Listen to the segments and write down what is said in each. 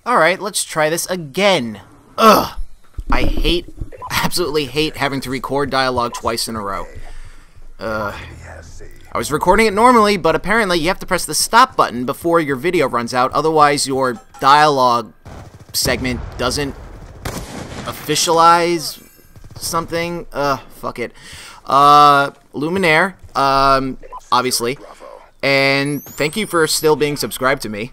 Alright, let's try this again. Ugh! Absolutely hate having to record dialogue twice in a row. I was recording it normally, but apparently you have to press the stop button before your video runs out, otherwise your dialogue segment doesn't officialize something. Fuck it. Luminaire, obviously. And thank you for still being subscribed to me.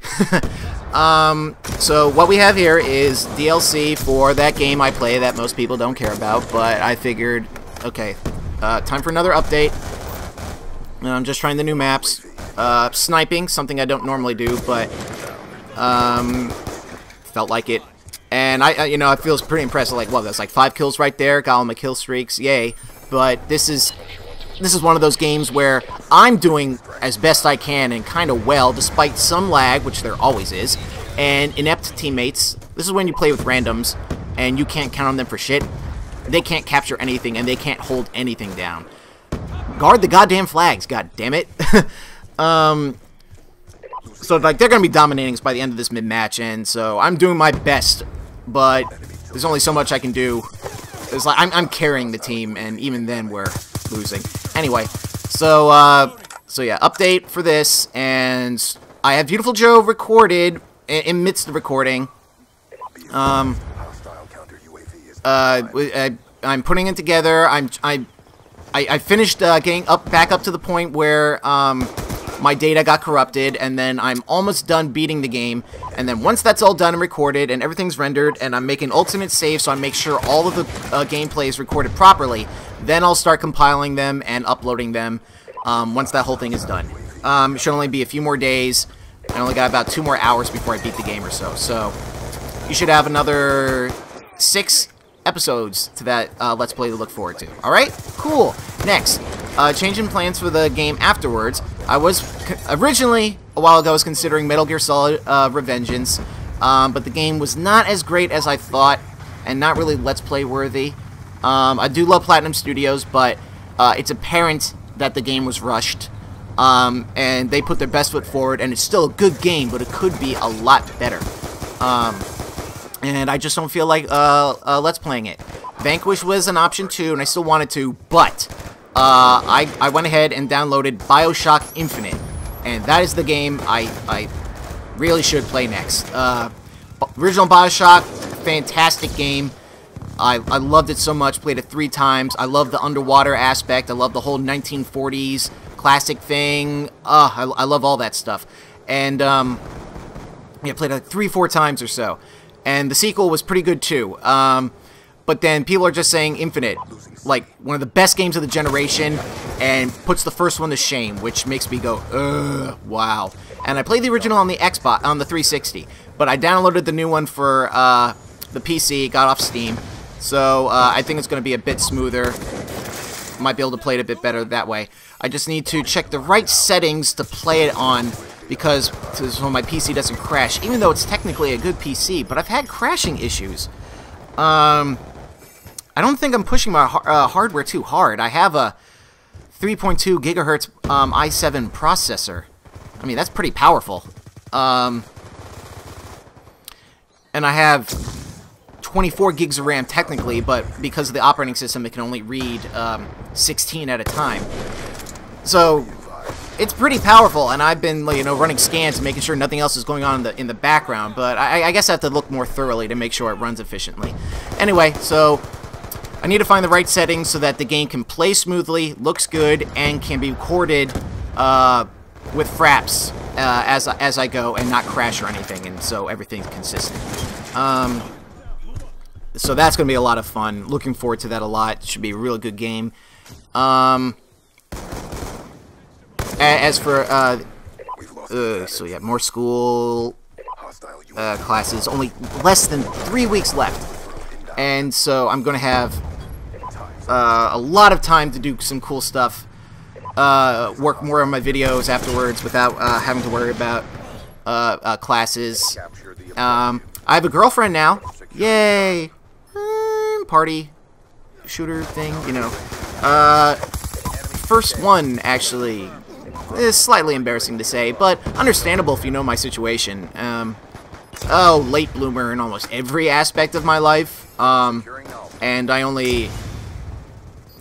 So what we have here is DLC for that game I play that most people don't care about, but I figured, okay, time for another update. I'm just trying the new maps. Sniping, something I don't normally do, but felt like it. And I feel pretty impressive. Like, well, that's like 5 kills right there. Got all my kill streaks, yay! But this is one of those games where I'm doing as best I can and kind of well, despite some lag, which there always is, and inept teammates. This is when you play with randoms, and you can't count on them for shit. They can't capture anything, and they can't hold anything down. Guard the goddamn flags, god damn it. So, like, they're going to be dominating us by the end of this mid-match, and so I'm doing my best, but there's only so much I can do. It's like, I'm carrying the team, and even then we're losing. Anyway, so yeah, update for this, and I have Beautiful Joe recorded in midst of recording. I'm putting it together. I finished getting back up to the point where my data got corrupted, and then I'm almost done beating the game. And then once that's all done and recorded and everything's rendered, and I'm making alternate saves so I make sure all of the gameplay is recorded properly, then I'll start compiling them and uploading them once that whole thing is done. It should only be a few more days. I only got about 2 more hours before I beat the game or so. So you should have another 6 episodes to that Let's Play to look forward to. Alright? Cool. Next, changing plans for the game afterwards. I was originally, a while ago, I was considering Metal Gear Solid Revengeance, but the game was not as great as I thought, and not really Let's Play worthy. I do love Platinum Studios, but it's apparent that the game was rushed, and they put their best foot forward, and it's still a good game, but it could be a lot better. And I just don't feel like Let's Playing it. Vanquish was an option too, and I still wanted to, but I went ahead and downloaded BioShock Infinite, and that is the game I really should play next. Original BioShock, fantastic game. I loved it so much, played it 3 times. I love the underwater aspect, I love the whole 1940s classic thing. I love all that stuff. And yeah, played it like 3-4 times or so. And the sequel was pretty good too. But then people are just saying Infinite, like one of the best games of the generation, and puts the first one to shame, which makes me go, ugh, wow. And I played the original on the Xbox, on the 360, but I downloaded the new one for the PC, got off Steam, so I think it's going to be a bit smoother. Might be able to play it a bit better that way. I just need to check the right settings to play it on, because so my PC doesn't crash, even though it's technically a good PC, but I've had crashing issues. I don't think I'm pushing my hardware too hard. I have a 3.2 gigahertz i7 processor. I mean, that's pretty powerful. And I have 24 gigs of RAM technically, but because of the operating system, it can only read 16 at a time. So it's pretty powerful, and I've been, you know, running scans and making sure nothing else is going on in the background, but I guess I have to look more thoroughly to make sure it runs efficiently. Anyway, so I need to find the right settings so that the game can play smoothly, looks good, and can be recorded with fraps as I go and not crash or anything, and so everything's consistent. So that's going to be a lot of fun. Looking forward to that a lot. It should be a really good game. As for, so yeah, more school classes, only less than 3 weeks left. And so I'm going to have a lot of time to do some cool stuff, work more on my videos afterwards without having to worry about classes. I have a girlfriend now. Yay! Party shooter thing, you know. First one, actually. It's slightly embarrassing to say, but understandable if you know my situation. late bloomer in almost every aspect of my life. And I only,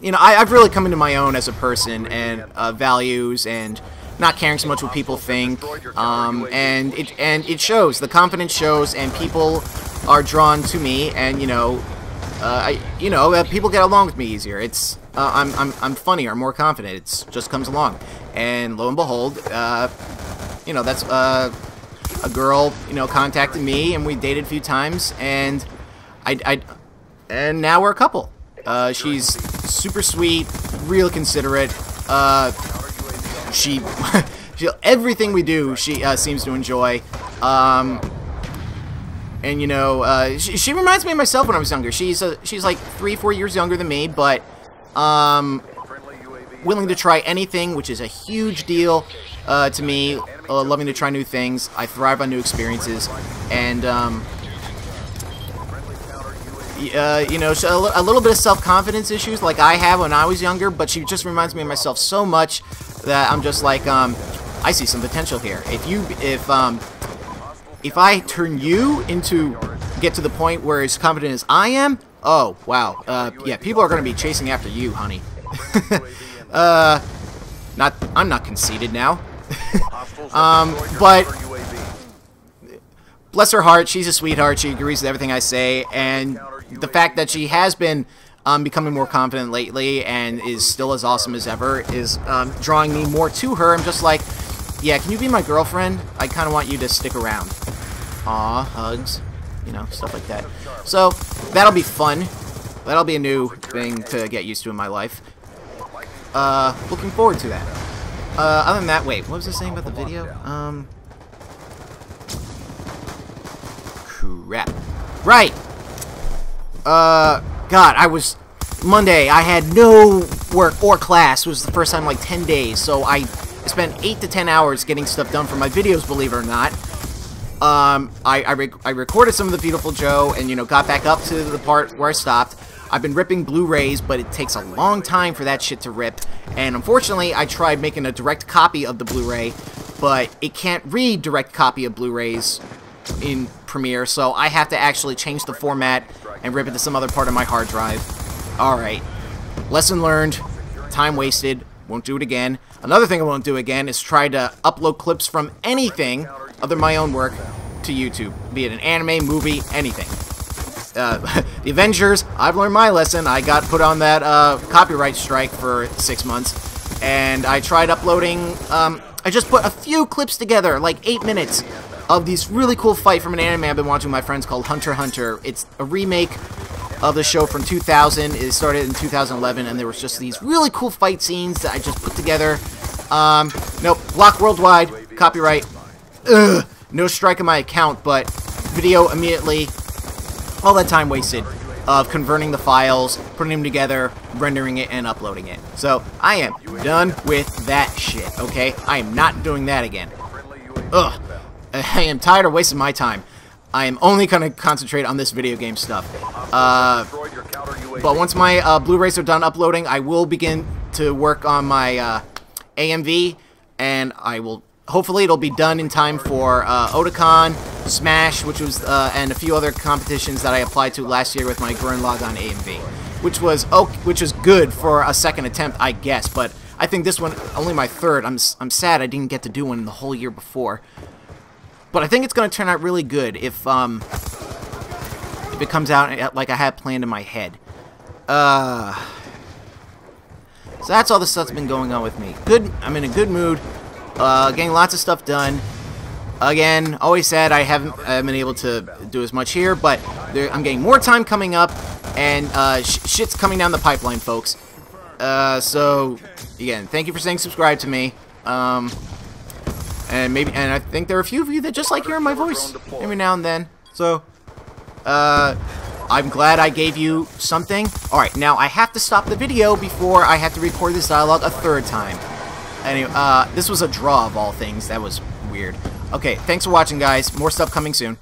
you know, I've really come into my own as a person, and values, and not caring so much what people think. And it shows. The confidence shows, and people are drawn to me, and people get along with me easier. It's I'm funnier, more confident. It's just comes along, and lo and behold, that's a girl contacted me, and we dated a few times, and and now we're a couple. She's super sweet, real considerate. She everything we do, she seems to enjoy. And she reminds me of myself when I was younger. She's like 3-4 years younger than me, but willing to try anything, which is a huge deal to me. Loving to try new things. I thrive on new experiences, and a little bit of self-confidence issues like I had when I was younger, but she just reminds me of myself so much that I'm just like, I see some potential here. If I turn you into, get to the point where as confident as I am, oh wow, yeah, people are going to be chasing after you, honey. I'm not conceited now. But bless her heart, she's a sweetheart. She agrees with everything I say, and the fact that she has been becoming more confident lately and is still as awesome as ever is drawing me more to her. I'm just like, yeah, can you be my girlfriend? I kind of want you to stick around. Aw, hugs, stuff like that. So that'll be fun. That'll be a new thing to get used to in my life. Looking forward to that. Other than that, wait, what was I saying about the video? Crap. Right! God, Monday, I had no work or class. It was the first time in like 10 days, so I spent 8 to 10 hours getting stuff done for my videos, believe it or not. I recorded some of the Beautiful Joe, and, got back up to the part where I stopped. I've been ripping Blu-rays, but it takes a long time for that shit to rip. And unfortunately, I tried making a direct copy of the Blu-ray, but it can't read direct copy of Blu-rays in Premiere, so I have to actually change the format and rip it to some other part of my hard drive. Alright. Lesson learned. Time wasted. Won't do it again. Another thing I won't do again is try to upload clips from anything other than my own work to YouTube. Be it an anime, movie, anything. The Avengers, I've learned my lesson. I got put on that copyright strike for 6 months, and I tried uploading, I just put a few clips together, like 8 minutes, of this really cool fight from an anime I've been watching with my friends called Hunter x Hunter. It's a remake of the show from 2000. It started in 2011, and there was just these really cool fight scenes that I just put together. Nope, block worldwide, copyright. Ugh, no strike on my account, but video immediately. All that time wasted of converting the files, putting them together, rendering it, and uploading it. So, I am done with that shit, okay? I am not doing that again. Ugh. I am tired of wasting my time. I am only going to concentrate on this video game stuff. But once my Blu-rays are done uploading, I will begin to work on my AMV, and I will... Hopefully it'll be done in time for Otakon, Smash, which was and a few other competitions that I applied to last year with my Gurren Lagann AMV, which was good for a second attempt, I guess. But I think this one only my third. I'm sad I didn't get to do one the whole year before. But I think it's going to turn out really good if it comes out like I had planned in my head. So that's all the stuff that's been going on with me. Good. I'm in a good mood. Getting lots of stuff done. Again, always said I haven't been able to do as much here, but I'm getting more time coming up, and shit's coming down the pipeline, folks. So again, thank you for saying subscribe to me. And I think there are a few of you that just like hearing my voice every now and then. So I'm glad I gave you something. All right, now I have to stop the video before I have to record this dialogue a third time. Anyway, this was a draw of all things. That was weird. Okay, thanks for watching, guys. More stuff coming soon.